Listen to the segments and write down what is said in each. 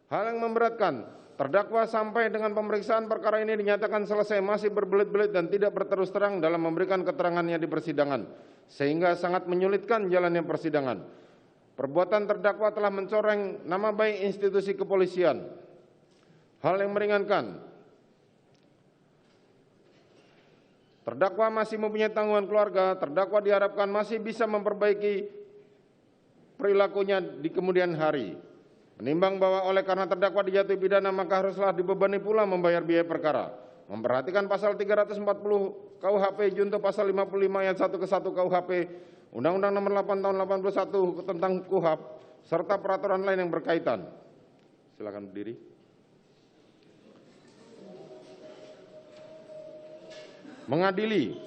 Hal yang memberatkan, terdakwa sampai dengan pemeriksaan perkara ini dinyatakan selesai masih berbelit-belit dan tidak berterus terang dalam memberikan keterangannya di persidangan, sehingga sangat menyulitkan jalannya persidangan. Perbuatan terdakwa telah mencoreng nama baik institusi kepolisian. Hal yang meringankan, terdakwa masih mempunyai tanggungan keluarga, terdakwa diharapkan masih bisa memperbaiki perilakunya di kemudian hari. Menimbang bahwa oleh karena terdakwa dijatuhi pidana maka haruslah dibebani pula membayar biaya perkara. Memperhatikan pasal 340 KUHP junto pasal 55 ayat 1 ke 1 KUHP, Undang-Undang Nomor 8 Tahun 81 tentang KUHP, serta peraturan lain yang berkaitan. Silakan berdiri. Mengadili.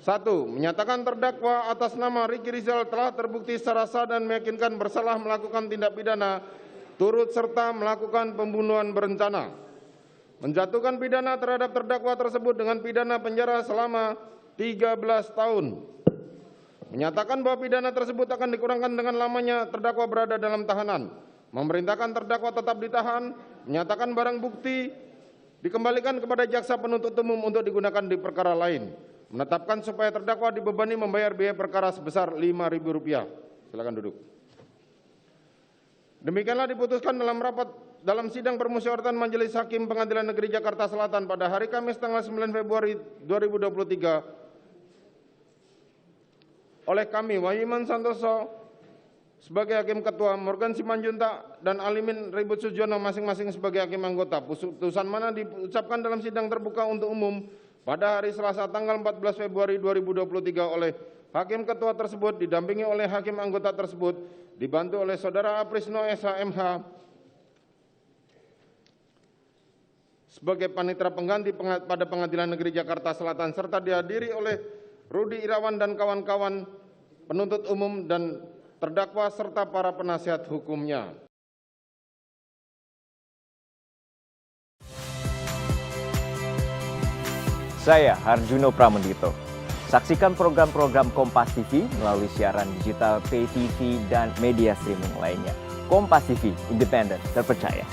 1. Menyatakan terdakwa atas nama Ricky Rizal telah terbukti secara sah dan meyakinkan bersalah melakukan tindak pidana turut serta melakukan pembunuhan berencana. Menjatuhkan pidana terhadap terdakwa tersebut dengan pidana penjara selama 13 tahun. Menyatakan bahwa pidana tersebut akan dikurangkan dengan lamanya terdakwa berada dalam tahanan. Memerintahkan terdakwa tetap ditahan. Menyatakan barang bukti dikembalikan kepada jaksa penuntut umum untuk digunakan di perkara lain. Menetapkan supaya terdakwa dibebani membayar biaya perkara sebesar Rp5.000. Silakan duduk. Demikianlah diputuskan dalam sidang permusyawaratan Majelis Hakim Pengadilan Negeri Jakarta Selatan pada hari Kamis tanggal 9 Februari 2023 oleh kami Wahyu Iman Santoso sebagai Hakim Ketua, Morgan Simanjuntak dan Alimin Ribut Sujono masing-masing sebagai Hakim Anggota. Putusan mana diucapkan dalam sidang terbuka untuk umum pada hari Selasa tanggal 14 Februari 2023 oleh Hakim Ketua tersebut didampingi oleh Hakim Anggota tersebut, dibantu oleh Saudara Aprisno SH.MH sebagai panitera pengganti pada Pengadilan Negeri Jakarta Selatan, serta dihadiri oleh Rudi Irawan dan kawan-kawan penuntut umum dan terdakwa serta para penasihat hukumnya. Saya Harjuno Pramendito. Saksikan program-program Kompas TV melalui siaran digital, pay TV, dan media streaming lainnya. Kompas TV, independen, terpercaya.